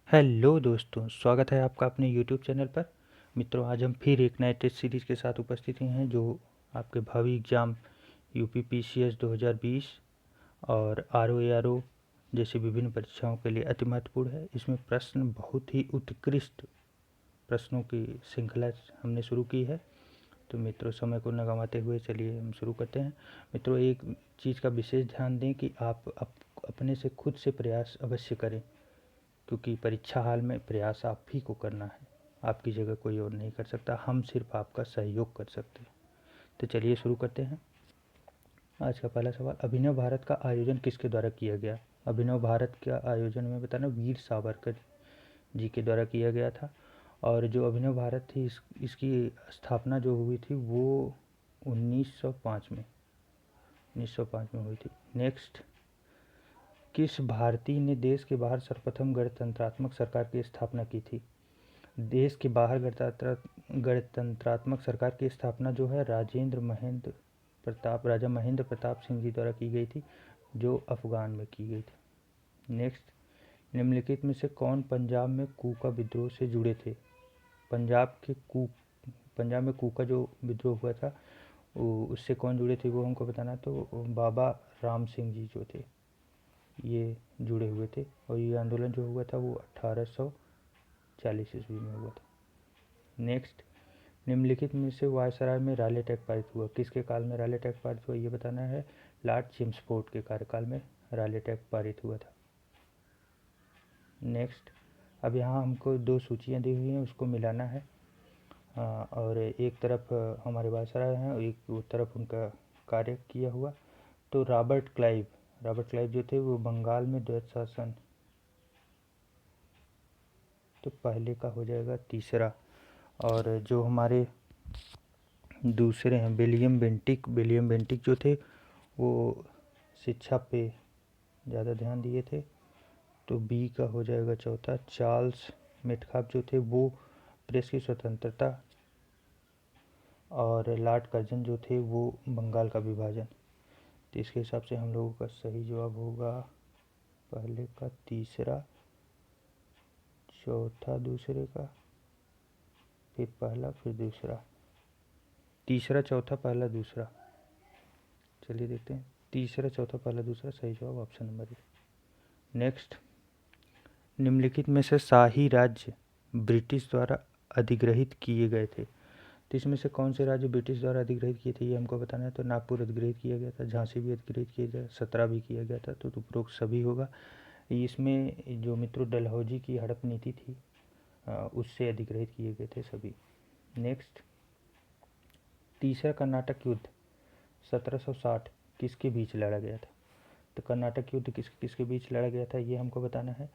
Hello दोस्तों, स्वागत है आपका अपने यूट्यूब चैनल पर। मित्रों, आज हम फिर एक नए टेस्ट सीरीज़ के साथ उपस्थित हैं जो आपके भावी एग्ज़ाम यूपी पीसीएस 2020 और आरओ जैसी विभिन्न परीक्षाओं के लिए अति महत्वपूर्ण है। इसमें प्रश्न बहुत ही उत्कृष्ट प्रश्नों की श्रृंखला हमने शुरू की है। तो मित्रों, समय को न गंवाते हुए चलिए हम शुरू करते हैं। मित्रों, एक चीज़ का विशेष ध्यान दें कि आप अपने से खुद से प्रयास अवश्य करें, क्योंकि परीक्षा हाल में प्रयास आप ही को करना है। आपकी जगह कोई और नहीं कर सकता, हम सिर्फ आपका सहयोग कर सकते हैं। तो चलिए शुरू करते हैं। आज का पहला सवाल, अभिनव भारत का आयोजन किसके द्वारा किया गया? अभिनव भारत का आयोजन में बताना विर सावरकर जी के द्वारा किया गया था। और जो अभिनव भारत थी इसकी स्थापना जो हुई थी वो 1905 में हुई थी। नेक्स्ट, किस भारतीय ने देश के बाहर सर्वप्रथम गणतंत्रात्मक सरकार की स्थापना की थी? देश के बाहर गणतंत्रात्मक सरकार की स्थापना जो है राजा महेंद्र प्रताप सिंह जी द्वारा की गई थी, जो अफगान में की गई थी। नेक्स्ट, निम्नलिखित में से कौन पंजाब में कूका विद्रोह से जुड़े थे? पंजाब में कूका जो विद्रोह हुआ था उससे कौन जुड़े थे वो हमको बताना। तो बाबा राम सिंह जी जो थे ये जुड़े हुए थे, और ये आंदोलन जो हुआ था वो 1840 ईस्वी में हुआ था। नेक्स्ट, निम्नलिखित में से वायसराय में रालेट एक्ट पारित हुआ? किसके काल में रालेट एक्ट पारित हुआ ये बताना है। लॉर्ड चेम्सफोर्ड के कार्यकाल में रालेट एक्ट पारित हुआ था। नेक्स्ट, अब यहाँ हमको दो सूचियाँ दी हुई हैं, उसको मिलाना है। और एक तरफ हमारे वायसराय हैं और एक तरफ उनका कार्य किया हुआ। तो रॉबर्ट क्लाइव जो थे वो बंगाल में द्वैत शासन, तो पहले का हो जाएगा तीसरा। और जो हमारे दूसरे हैं विलियम बेंटिक जो थे वो शिक्षा पे ज़्यादा ध्यान दिए थे, तो बी का हो जाएगा चौथा। चार्ल्स मेटकाफ जो थे वो प्रेस की स्वतंत्रता, और लॉर्ड कर्जन जो थे वो बंगाल का विभाजन। तो इसके हिसाब से हम लोगों का सही जवाब होगा पहले का तीसरा, चौथा दूसरे का, फिर पहला, फिर दूसरा। तीसरा, चौथा, पहला, दूसरा। चलिए देखते हैं। तीसरा, चौथा, पहला, दूसरा, सही जवाब ऑप्शन नंबर ए। नेक्स्ट, निम्नलिखित में से शाही राज्य ब्रिटिश द्वारा अधिग्रहित किए गए थे? तो इसमें से कौन से राज्य ब्रिटिश द्वारा अधिग्रहित किए थे ये हमको बताना है। तो नागपुर अधिग्रहित किया गया था, झांसी भी अधिग्रहित किया गया, सत्रह भी किया गया था, तो उपरोक्त सभी होगा। इसमें जो मित्रों डलहौजी की हड़प नीति थी उससे अधिग्रहित किए गए थे सभी। नेक्स्ट, तीसरा कर्नाटक युद्ध 1760 किसके बीच लड़ा गया था? तो कर्नाटक युद्ध किसके बीच लड़ा गया था ये हमको बताना है।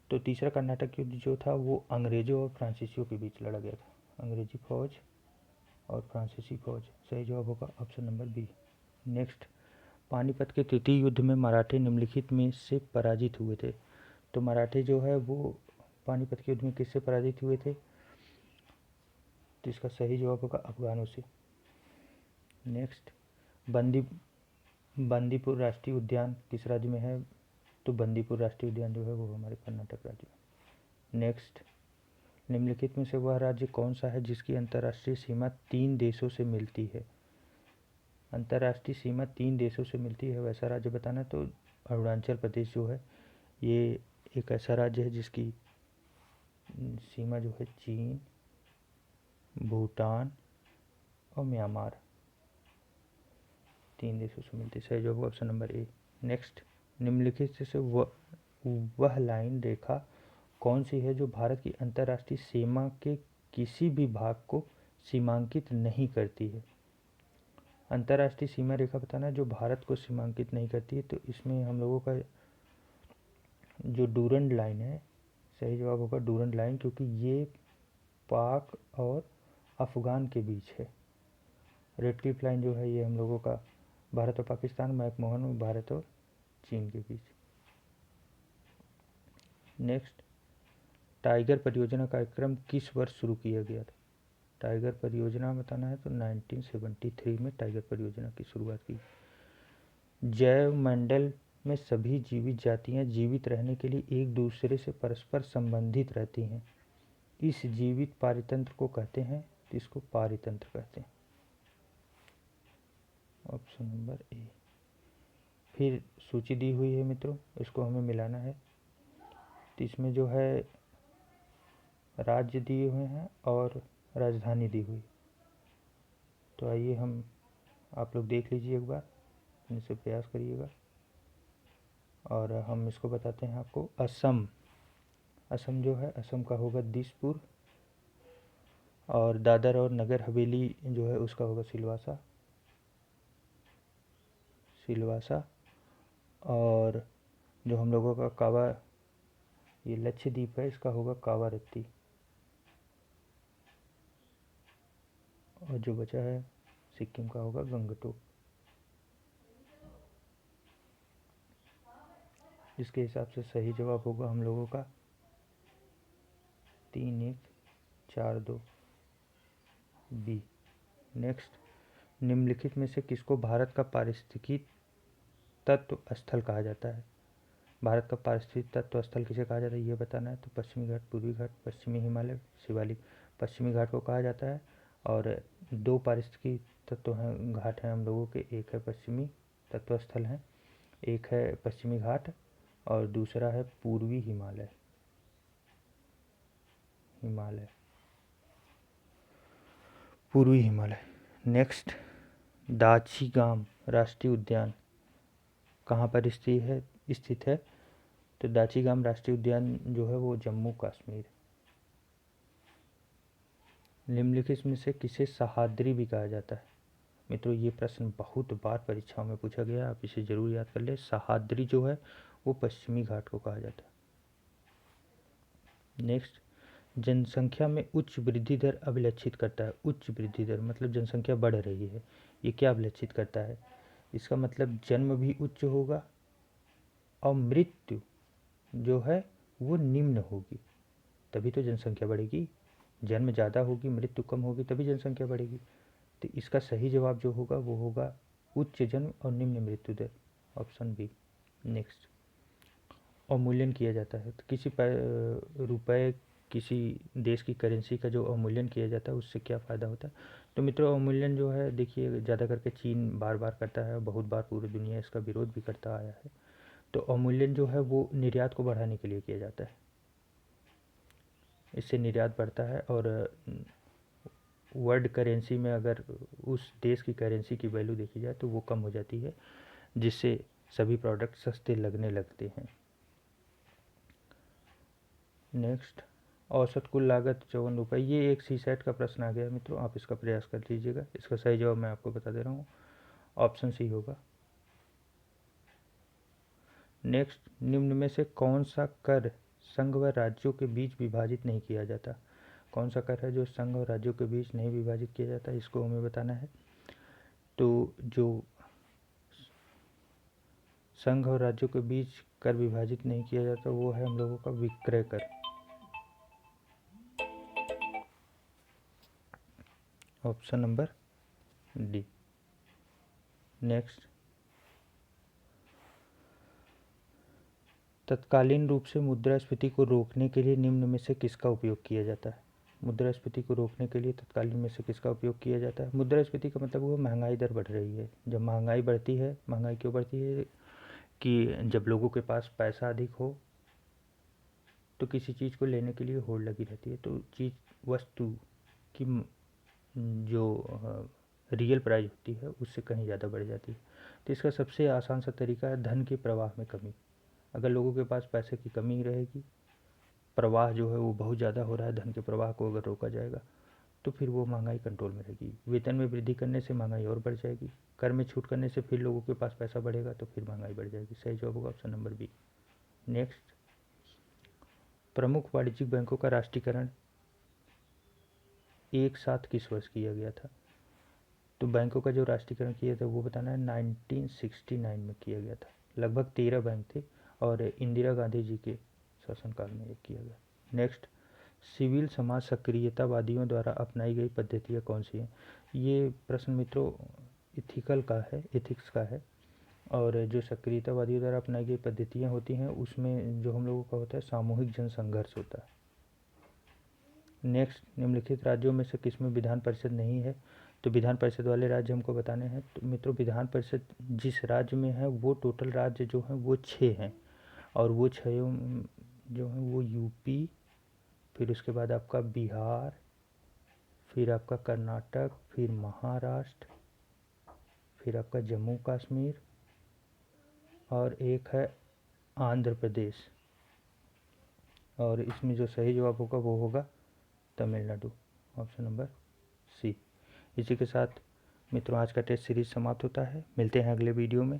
तो तीसरा कर्नाटक युद्ध जो था वो अंग्रेज़ों और फ्रांसीसियों के बीच लड़ा गया था। अंग्रेजी फौज और फ्रांसीसी फौज, सही जवाब होगा option number B. Next, Panipat के तृतीय युद्ध में मराठे निम्नलिखित में से पराजित हुए थे? तो मराठे जो है वो पानीपत के युद्ध में किससे पराजित हुए थे? तो इसका सही जवाब होगा अफगानों से। नेक्स्ट, बंदीपुर राष्ट्रीय उद्यान किस राज्य में है? तो बंदीपुर राष्ट्रीय उद्यान जो है वो हमारे कर्नाटक राज्य में। नेक्स्ट, निम्नलिखित में से वह राज्य कौन सा है जिसकी अंतर्राष्ट्रीय सीमा 3 देशों से मिलती है? अंतर्राष्ट्रीय सीमा 3 देशों से मिलती है वैसा राज्य बताना। तो अरुणाचल प्रदेश जो है ये एक ऐसा राज्य है जिसकी सीमा जो है चीन, भूटान और म्यांमार, 3 देशों से मिलती है। सही जवाब ऑप्शन नंबर ए। नेक्स्ट, निम्नलिखित से वह लाइन रेखा कौन सी है जो भारत की अंतर्राष्ट्रीय सीमा के किसी भी भाग को सीमांकित नहीं करती है? अंतर्राष्ट्रीय सीमा रेखा बताना जो भारत को सीमांकित नहीं करती है। तो इसमें हम लोगों का जो डूरंड लाइन है, सही जवाब होगा डूरंड लाइन, क्योंकि ये पाक और अफ़गान के बीच है। रेड क्लिफ लाइन जो है ये हम लोगों का भारत और पाकिस्तान, मैकमोहन और भारत और चीन के बीच। नेक्स्ट, टाइगर परियोजना कार्यक्रम किस वर्ष शुरू किया गया था? टाइगर परियोजना बताना है। तो 1973 में टाइगर परियोजना की शुरुआत की। जैव मंडल में सभी जीवित जातियां जीवित रहने के लिए एक दूसरे से परस्पर संबंधित रहती हैं। इस जीवित पारितंत्र को कहते हैं, तो इसको पारितंत्र कहते हैं। Option number A. फिर सूची दी हुई है मित्रों, इसको हमें मिलाना है। तो इसमें जो है राज्य दिए हुए हैं और राजधानी दी हुई। तो आइए हम आप लोग देख लीजिए एक बार, अपने से प्रयास करिएगा। और हम इसको बताते हैं आपको। असम, असम जो है, असम का होगा दिसपुर, और दादर और नगर हवेली जो है उसका होगा सिलवासा, सिलवासा। और जो हम लोगों का कावा, ये लक्षद्वीप है, इसका होगा कावारत्ती। और जो बचा है सिक्किम का होगा गंगटोक। जिसके हिसाब से सही जवाब होगा हम लोगों का 3142 बी। नेक्स्ट, निम्नलिखित में से किसको भारत का पारिस्थितिकी तत्व स्थल कहा जाता है? भारत का पारिस्थितिक तत्व स्थल किसे कहा जाता है ये बताना है। तो पश्चिमी घाट, पूर्वी घाट, पश्चिमी हिमालय, शिवालिक। पश्चिमी घाट को कहा जाता है। और दो पारिस्थितिकी तत्व हैं, घाट हैं हम लोगों के, एक है पश्चिमी तत्व स्थल है, एक है पश्चिमी घाट और दूसरा है पूर्वी हिमालय, हिमालय, पूर्वी हिमालय। नेक्स्ट, दाछीगाम राष्ट्रीय उद्यान कहाँ पर स्थित है? तो दाछीगाम राष्ट्रीय उद्यान जो है वो जम्मू कश्मीर। निम्नलिखित में से किसे सह्याद्री भी कहा जाता है? मित्रों ये प्रश्न बहुत बार परीक्षाओं में पूछा गया, आप इसे जरूर याद कर ले। सह्याद्री जो है वो पश्चिमी घाट को कहा जाता है। नेक्स्ट, जनसंख्या में उच्च वृद्धि दर अभिलक्षित करता है। उच्च वृद्धि दर मतलब जनसंख्या बढ़ रही है, ये क्या अभिलक्षित करता है? इसका मतलब जन्म भी उच्च होगा और मृत्यु जो है वो निम्न होगी, तभी तो जनसंख्या बढ़ेगी। जन्म ज़्यादा होगी, मृत्यु कम होगी, तभी जनसंख्या बढ़ेगी। तो इसका सही जवाब जो होगा वो होगा उच्च जन्म और निम्न मृत्यु दर, ऑप्शन बी। नेक्स्ट, अवमूल्यन किया जाता है। तो किसी रुपए, किसी देश की करेंसी का जो अवमूल्यन किया जाता है उससे क्या फ़ायदा होता है? तो मित्रों अवमूल्यन जो है देखिए ज़्यादा करके चीन बार बार करता है, बहुत बार पूरी दुनिया इसका विरोध भी करता आया है। तो अवमूल्यन जो है वो निर्यात को बढ़ाने के लिए किया जाता है, इससे निर्यात बढ़ता है। और वर्ल्ड करेंसी में अगर उस देश की करेंसी की वैल्यू देखी जाए तो वो कम हो जाती है, जिससे सभी प्रोडक्ट सस्ते लगने लगते हैं। नेक्स्ट, औसत कुल लागत 54 रुपये। ये एक सी सेट का प्रश्न आ गया मित्रों, आप इसका प्रयास कर लीजिएगा। इसका सही जवाब मैं आपको बता दे रहा हूँ, ऑप्शन सी होगा। नेक्स्ट, निम्न में से कौन सा कर संघ व राज्यों के बीच विभाजित नहीं किया जाता? कौन सा कर है जो संघ और राज्यों के बीच नहीं विभाजित किया जाता, इसको हमें बताना है। तो जो संघ और राज्यों के बीच कर विभाजित नहीं किया जाता वो है हम लोगों का विक्रय कर, ऑप्शन नंबर डी। नेक्स्ट, तत्कालीन रूप से मुद्रास्फीति को रोकने के लिए निम्न में से किसका उपयोग किया जाता है? मुद्रास्फीति को रोकने के लिए तत्कालीन में से किसका उपयोग किया जाता है? मुद्रास्फीति का मतलब वो महंगाई दर बढ़ रही है। जब महंगाई बढ़ती है, महंगाई क्यों बढ़ती है कि जब लोगों के पास पैसा अधिक हो तो किसी चीज़ को लेने के लिए होड़ लगी रहती है, तो चीज़ वस्तु की जो रियल प्राइस होती है उससे कहीं ज़्यादा बढ़ जाती है। तो इसका सबसे आसान सा तरीका है धन के प्रवाह में कमी। अगर लोगों के पास पैसे की कमी रहेगी, प्रवाह जो है वो बहुत ज़्यादा हो रहा है, धन के प्रवाह को अगर रोका जाएगा तो फिर वो महंगाई कंट्रोल में रहेगी। वेतन में वृद्धि करने से महंगाई और बढ़ जाएगी, कर में छूट करने से फिर लोगों के पास पैसा बढ़ेगा तो फिर महंगाई बढ़ जाएगी। सही जवाब होगा ऑप्शन नंबर बी। नेक्स्ट, प्रमुख वाणिज्यिक बैंकों का राष्ट्रीयकरण एक साथ किस वर्ष किया गया था? तो बैंकों का जो राष्ट्रीयकरण किया था वो बताना है, 1969 में किया गया था। लगभग 13 बैंक थे और इंदिरा गांधी जी के शासनकाल में ये किया गया। नेक्स्ट, सिविल समाज सक्रियतावादियों द्वारा अपनाई गई पद्धतियाँ कौन सी हैं? ये प्रश्न मित्रों इथिकल का है, एथिक्स का है। और जो सक्रियतावादियों द्वारा अपनाई गई पद्धतियाँ होती हैं उसमें जो हम लोगों का होता है सामूहिक जन संघर्ष होता है। नेक्स्ट, निम्नलिखित राज्यों में से किसमें विधान परिषद नहीं है? तो विधान परिषद वाले राज्य हमको बताने हैं। तो मित्रों, विधान परिषद जिस राज्य में है वो टोटल राज्य जो हैं वो 6 हैं, और वो 6 जो हैं वो यूपी, फिर उसके बाद आपका बिहार, फिर आपका कर्नाटक, फिर महाराष्ट्र, फिर आपका जम्मू कश्मीर, और एक है आंध्र प्रदेश। और इसमें जो सही जवाब होगा वो होगा तमिलनाडु, ऑप्शन नंबर सी। इसी के साथ मित्रों आज का टेस्ट सीरीज समाप्त होता है। मिलते हैं अगले वीडियो में।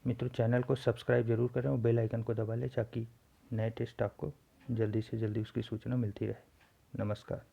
मित्रों, चैनल को सब्सक्राइब जरूर करें और बेल आइकन को दबा लें ताकि नए टेस्ट आपको जल्दी से जल्दी उसकी सूचना मिलती रहे। नमस्कार।